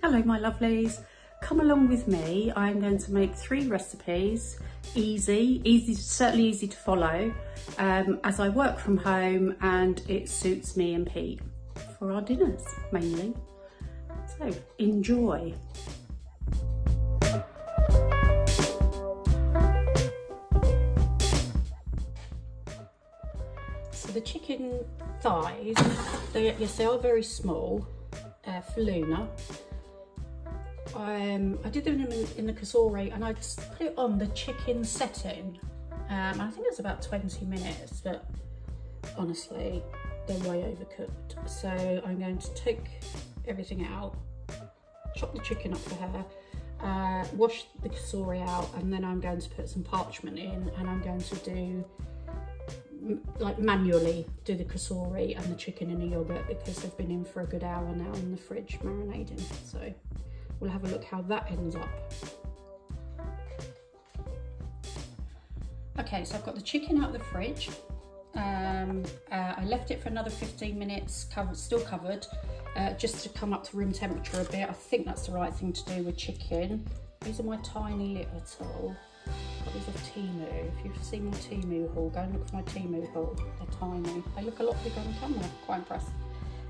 Hello my lovelies, come along with me. I'm going to make 3 recipes, certainly easy to follow, as I work from home and it suits me and Pete for our dinners mainly. So enjoy. So the chicken thighs, yes, they are very small for Luna. I did them in the kasori and I put it on the chicken setting. I think it's about 20 minutes, but honestly, they're way overcooked. So I'm going to take everything out, chop the chicken up for her, wash the kasori out, and then I'm going to put some parchment in, and I'm going to do, like, manually do the kasori and the chicken in the yogurt because they've been in for a good hour now in the fridge marinating. So we'll have a look how that ends up. Okay, so I've got the chicken out of the fridge. I left it for another 15 minutes, still covered, just to come up to room temperature a bit. I think that's the right thing to do with chicken. These are my tiny little, got these off Temu. If you've seen my Temu haul, go and look for my Temu haul. They're tiny. They look a lot bigger on camera, quite impressed.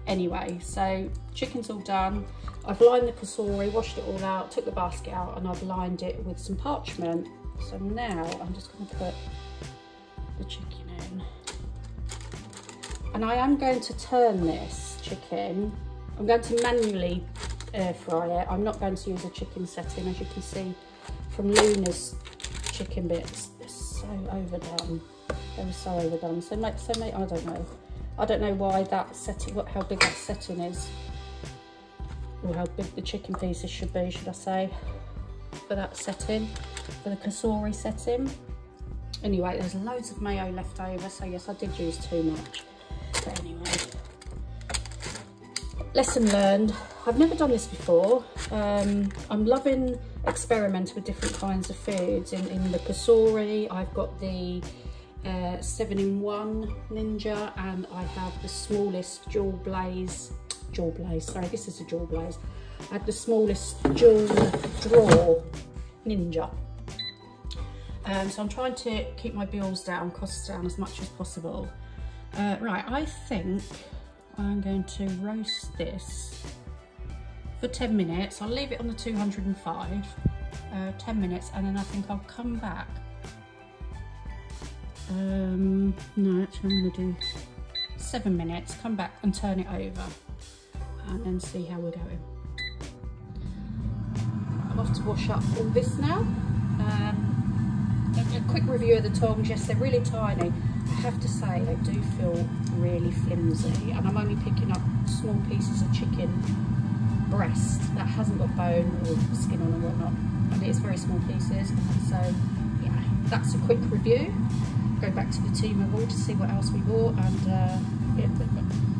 Anyway, so chicken's all done. I've lined the kasori, washed it all out, took the basket out, and I've lined it with some parchment. So now I'm just going to put the chicken in. And I am going to turn this chicken. I'm going to manually air fry it. I'm not going to use a chicken setting. As you can see from Luna's chicken bits, they're so overdone. They were so overdone. So mate, I don't know why that setting, how big that setting is, or how big the chicken pieces should be, should I say, for that setting, for the kasori setting. Anyway, there's loads of mayo left over, so yes, I did use too much. But anyway, lesson learned. I've never done this before. I'm loving experimenting with different kinds of foods. In the kasori, I've got the 7-in-1 Ninja, and I have the smallest dual blaze, sorry, this is a dual blaze. I have the smallest dual draw Ninja. So I'm trying to keep my bills down, costs down as much as possible. Right, I think I'm going to roast this for 10 minutes. I'll leave it on the 205, 10 minutes, and then I think I'll come back. No, actually I'm going to do 7 minutes, come back and turn it over and then see how we're going. I'll have to wash up all this now. A quick review of the tongs. Yes, they're really tiny. I have to say they do feel really flimsy, and I'm only picking up small pieces of chicken breast that hasn't got bone or skin on and whatnot, and it is very small pieces. So yeah, that's a quick review. Go back to the Temu haul to see what else we bought, and yeah,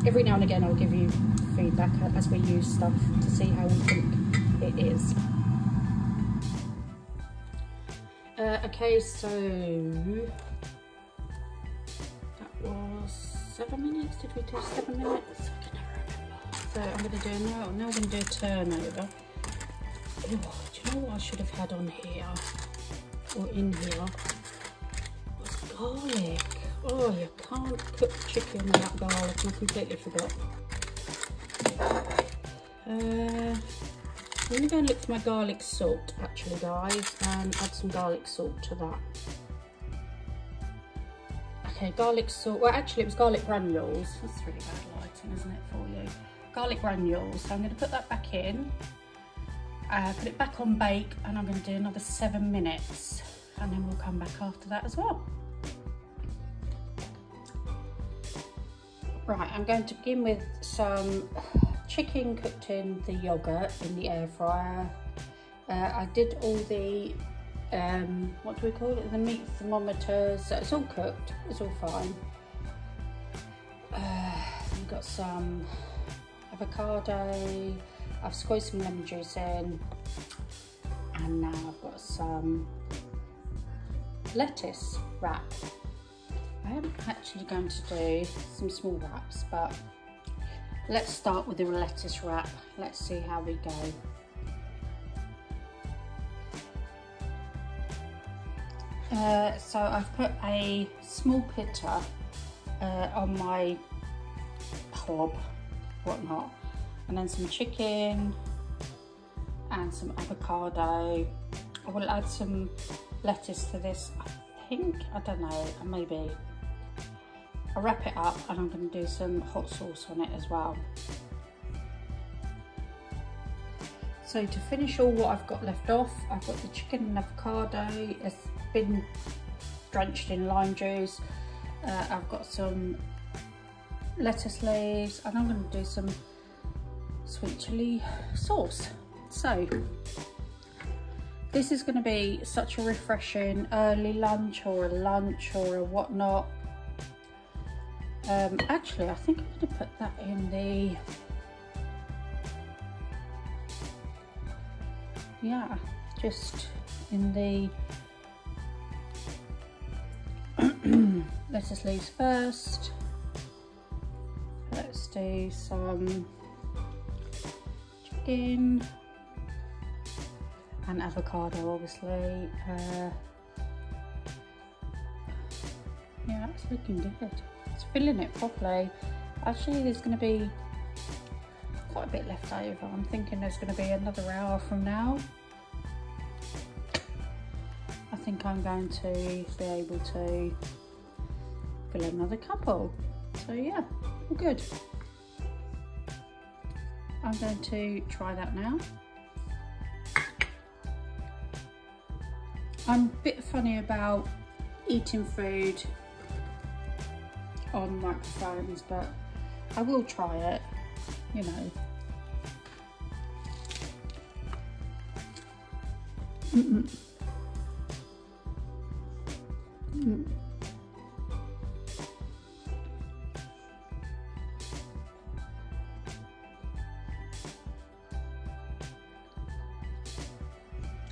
every now and again I'll give you feedback as we use stuff to see how we think it is. Okay, so that was 7 minutes. Did we do 7 minutes? I can never remember. So I'm going to do now. Now I'm going to do a turnover. Oh, do you know what I should have had on here or in here? Garlic. Oh, you can't cook chicken without garlic, and I completely forgot. I'm going to go and look for my garlic salt, actually, guys, and add some garlic salt to that. Okay, garlic salt. Well, actually, it was garlic granules. That's really bad lighting, isn't it, for you? Garlic granules. So I'm going to put that back in, put it back on bake, and I'm going to do another 7 minutes, and then we'll come back after that as well. Right, I'm going to begin with some chicken cooked in the yogurt in the air fryer. I did all the, what do we call it, the meat thermometers. So it's all cooked, it's all fine. We've got some avocado, I've squeezed some lemon juice in, and now I've got some lettuce wrap. I am actually going to do some small wraps, but let's start with the lettuce wrap. Let's see how we go. So I've put a small pita on my hob, whatnot, and then some chicken and some avocado. I will add some lettuce to this, I think, I don't know, maybe. I'll wrap it up and I'm going to do some hot sauce on it as well. So to finish all what I've got left off, I've got the chicken and avocado. It's been drenched in lime juice. I've got some lettuce leaves and I'm going to do some sweet chilli sauce. So this is going to be such a refreshing early lunch or a whatnot. Actually, I think I'm going to put that in the, yeah, just in the lettuce leaves first. Let's do some chicken and avocado, obviously. Yeah, it's looking good. It's filling it properly. Actually, there's going to be quite a bit left over. I'm thinking there's going to be another hour from now. I think I'm going to be able to fill another couple. So yeah, all good. I'm going to try that now. I'm a bit funny about eating food on microphones, but I will try it, you know.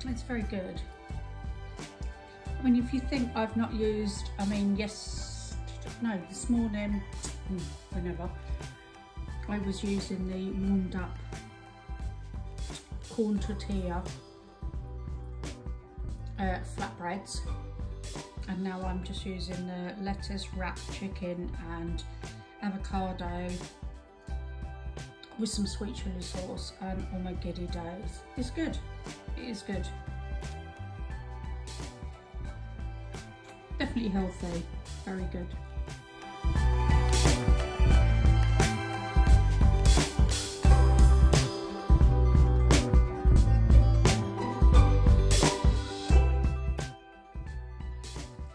It's very good. I mean, if you think I've not used, I mean, this morning, whenever, I was using the warmed up corn tortilla flatbreads, and now I'm just using the lettuce wrapped chicken and avocado with some sweet chili sauce, and on my giddy days. It's good, it is good. Definitely healthy, very good.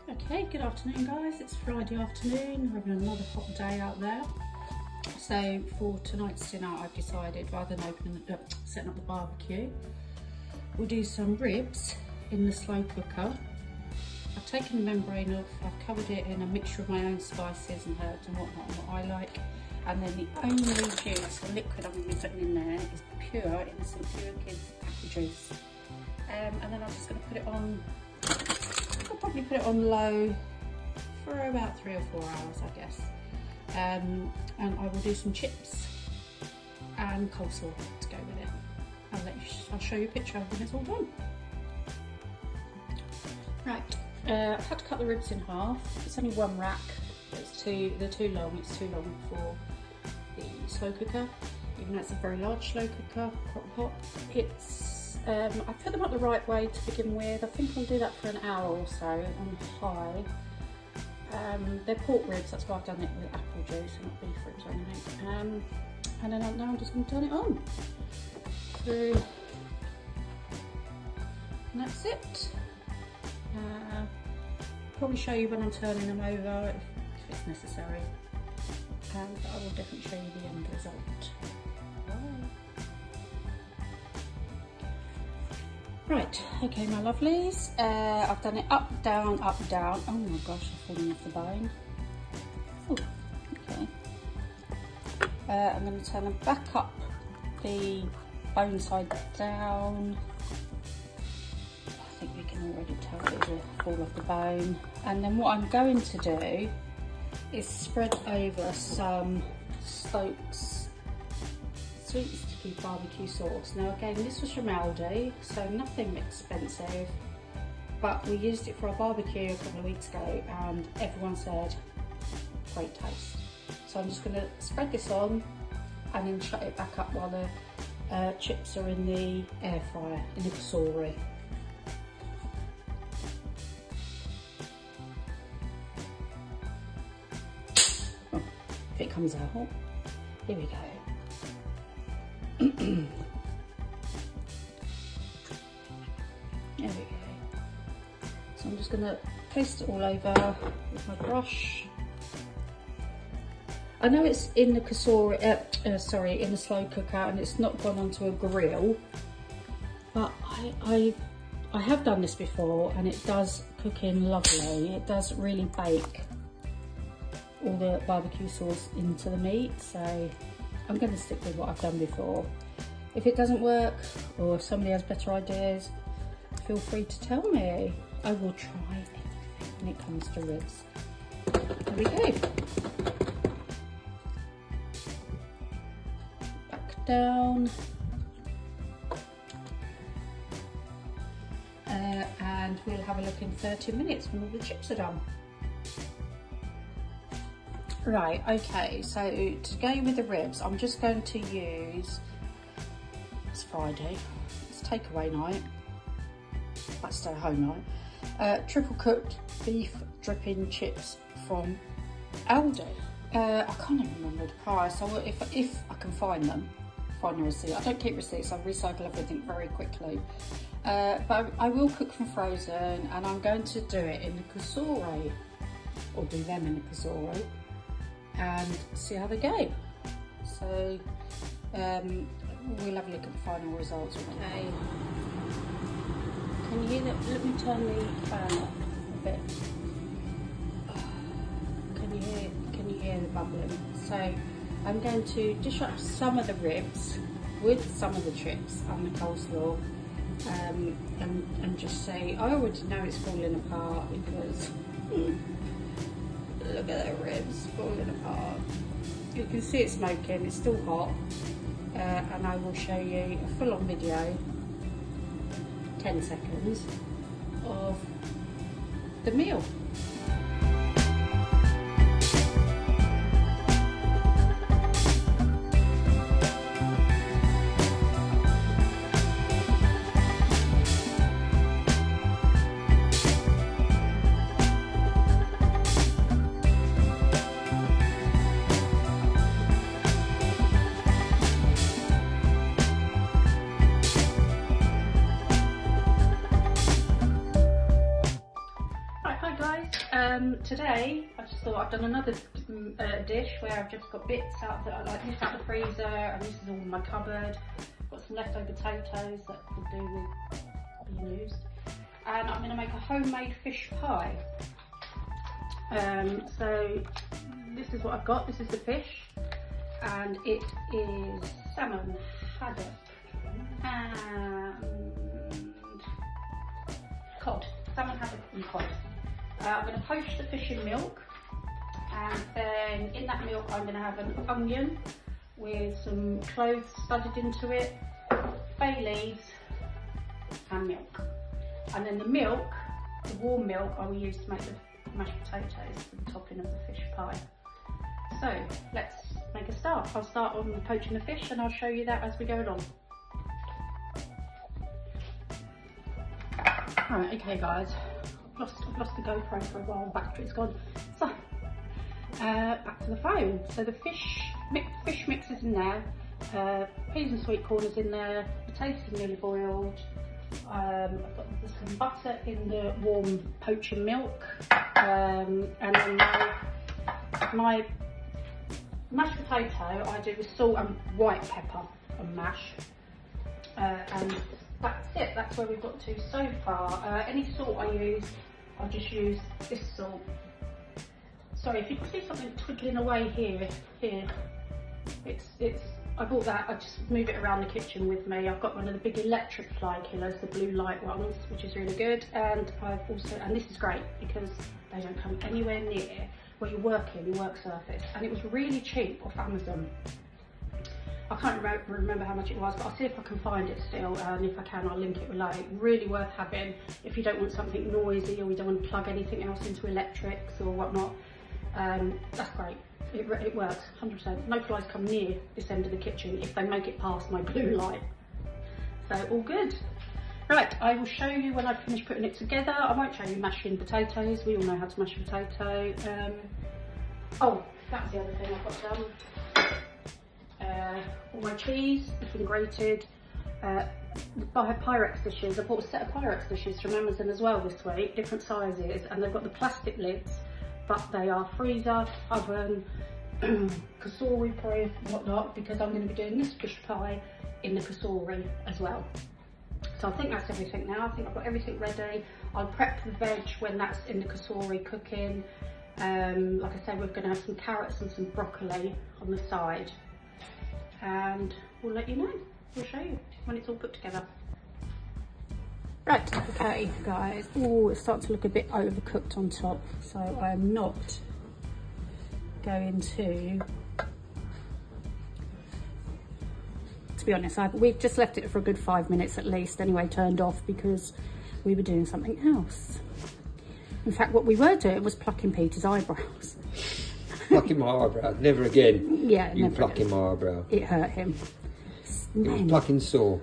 Okay, good afternoon guys, it's Friday afternoon, we're having another hot day out there. So for tonight's dinner I've decided, rather than setting up the barbecue, we'll do some ribs in the slow cooker. I've taken the membrane off, I've covered it in a mixture of my own spices and herbs and whatnot, and what I like. And then the only juice or liquid I'm going to be putting in there is pure, innocent, pure kids apple juice. And then I'm just going to put it on, I'll probably put it on low for about 3 or 4 hours, I guess. And I will do some chips and coleslaw to go with it. I'll show you a picture when it's all done. Right. I've had to cut the ribs in half. It's only one rack, but they're too long. It's too long for the slow cooker, even though it's a very large slow cooker, crock pot. I put them up the right way to begin with. I think I'll do that for an hour or so on high. They're pork ribs, that's why I've done it with apple juice and not beef ribs or anything. And then now I'm just going to turn it on. So, and that's it. Probably show you when I'm turning them over if it's necessary, but I will definitely show you the end result. Right, okay my lovelies, I've done it up, down, oh my gosh, I've fallen off the bone. Oh, okay. I'm going to turn them back up, the bone side down. I think we can already tell it will fall off the bone. And then what I'm going to do is spread over some Stokes sweet and sticky barbecue sauce. Now again, this was from Aldi, so nothing expensive. but we used it for our barbecue a couple of weeks ago and everyone said great taste. So I'm just going to spread this on and then shut it back up while the chips are in the air fryer, in the kasori. Oh, if it comes out, here we go. There we go. So I'm just going to paste it all over with my brush. I know it's in the kasori, in the slow cooker, and it's not gone onto a grill, but I have done this before and it does cook in lovely. It does really bake all the barbecue sauce into the meat, so I'm going to stick with what I've done before. If it doesn't work, or if somebody has better ideas, feel free to tell me. I will try anything when it comes to ribs. There we go. Back down. And we'll have a look in 30 minutes when all the chips are done. Right, okay, so to go with the ribs, I'm just going to use, it's Friday, it's takeaway night, that's stay home night, triple cooked beef dripping chips from Aldi. I can't even remember the price, so if I can find them, find a receipt. I don't keep receipts, I recycle everything very quickly. But I will cook from frozen, and I'm going to do it in the kasori, or do them in the kasori, and see how they go. So we'll have a look at the final results. Okay. Can you hear that? Let me turn the fan off a bit. Can you hear the bubbling? So I'm going to dish up some of the ribs with some of the chips and the coleslaw, and just say, I already know it's falling apart because look at the ribs falling apart. You can see it's smoking, it's still hot, and I will show you a full-on video, 10 seconds, of the meal. Today I just thought I've done another dish where I've just got bits out that I like this out of the freezer, and this is all in my cupboard. Got some leftover potatoes that could do with being used, and I'm going to make a homemade fish pie. So this is what I've got. This is the fish, and it is salmon, haddock, and cod. Salmon, haddock, and cod. I'm going to poach the fish in milk, and then in that milk I'm going to have an onion with some cloves studded into it, bay leaves and milk. And then the milk, the warm milk, I will use to make the mashed potatoes for the topping of the fish pie. So let's make a start. I'll start on poaching the fish and I'll show you that as we go along. Right, okay guys. I've lost the GoPro for a while, battery's gone. So, back to the phone. So the fish mix is in there, peas and sweet corn is in there, potatoes are nearly boiled, I've got some butter in the warm poaching milk, and then my mashed potato I do with salt and white pepper and mash, and that's it. That's where we've got to so far. Any salt I use, I'll just use this salt. Sorry, if you can see something twiggling away here, it's. I bought that. I just move it around the kitchen with me. I've got one of the big electric fly killers, the blue light ones, which is really good. And I've also, and this is great because they don't come anywhere near where you're working, your work surface. And it was really cheap off Amazon. I can't remember how much it was, but I'll see if I can find it still, and if I can, I'll link it below. Really worth having if you don't want something noisy or you don't want to plug anything else into electrics or whatnot. That's great. It works, 100%. No flies come near this end of the kitchen if they make it past my blue light. So all good. Right, I will show you when I finish putting it together. I won't show you mashing potatoes. We all know how to mash a potato. Oh, that was the other thing I've got done. All my cheese has been grated. I have Pyrex dishes. I bought a set of Pyrex dishes from Amazon as well this week, different sizes, and they've got the plastic lids, but they are freezer, oven, kasori proof, whatnot, because I'm going to be doing this fish pie in the kasori as well. So I think that's everything now. I think I've got everything ready. I'll prep the veg when that's in the kasori cooking. Like I said, we're going to have some carrots and some broccoli on the side, and we'll let you know. We'll show you when it's all put together. Right, okay guys. Oh, it's starting to look a bit overcooked on top, so I'm not going to be honest, we've just left it for a good 5 minutes at least anyway, turned off because we were doing something else. In fact, what we were doing was plucking Peter's eyebrows. Plucking my eyebrow, never again. Yeah, you plucking my eyebrow. It hurt him. It was plucking sore.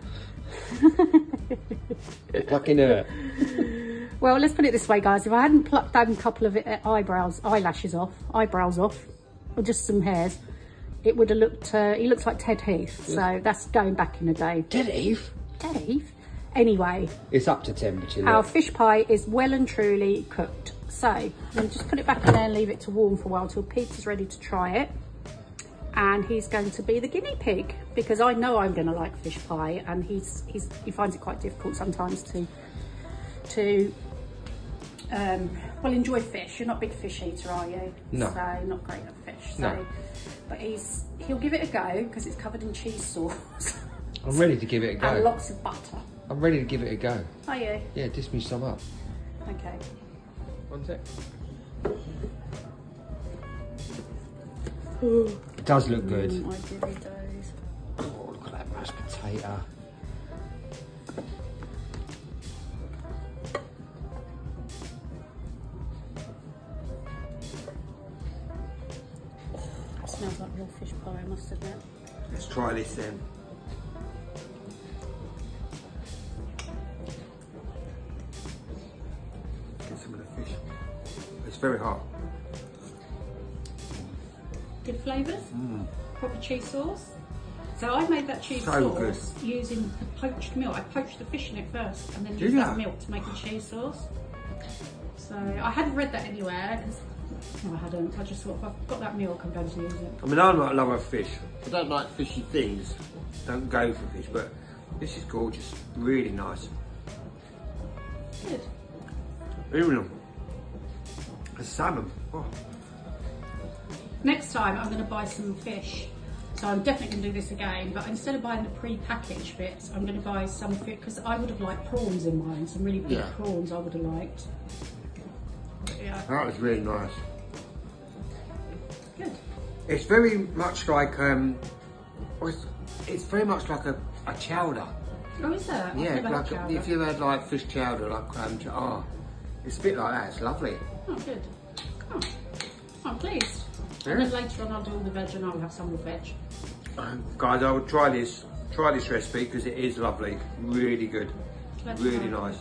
Plucking hurt. Well, let's put it this way, guys. If I hadn't plucked down a couple of eyebrows off, or just some hairs, it would have looked, he looks like Ted Heath, so that's going back in the day. Ted Heath? Ted Heath? Anyway. It's up to temperature. Our fish pie is well and truly cooked. So, I'm going to just put it back in there and leave it to warm for a while till Peter's ready to try it. And he's going to be the guinea pig, because I know I'm going to like fish pie, and he finds it quite difficult sometimes to well, enjoy fish. You're not a big fish eater, are you? No. So, not great at fish. So. No. But he'll give it a go because it's covered in cheese sauce. I'm ready to give it a go. And lots of butter. I'm ready to give it a go. Are you? Yeah, dish me some up. Okay. One sec. It does look good. I really does. Oh, look at that mashed potato. Smells like real fish pie, I must admit. Let's try this then. Get some of the fish. It's very hot. Good flavours. Proper cheese sauce. So I made that cheese So sauce using the poached milk. I poached the fish in it first and then used that milk to make the cheese sauce. So I hadn't read that anywhere. No, I hadn't. I just thought if I've got that milk, I'm going to use it. I mean, I'm not a lover of fish. I don't like fishy things. Don't go for fish, but this is gorgeous. Really nice. Good. Even a salmon. Oh. Next time, I'm going to buy some fish. So I'm definitely going to do this again, but instead of buying the pre-packaged bits, I'm going to buy some fish, because I would have liked prawns in mine. Some really big prawns I would have liked. Yeah. That was really nice. Good. It's very much like it's very much like a chowder. Oh, is that? Yeah, like if you had like fish chowder, like it's a bit like that. It's lovely. Oh, good. Oh, I'm pleased. Yeah. And then later on, I'll do all the veg, and I'll have some of the veg. Guys, I would try this recipe because it is lovely. Really good. Really nice.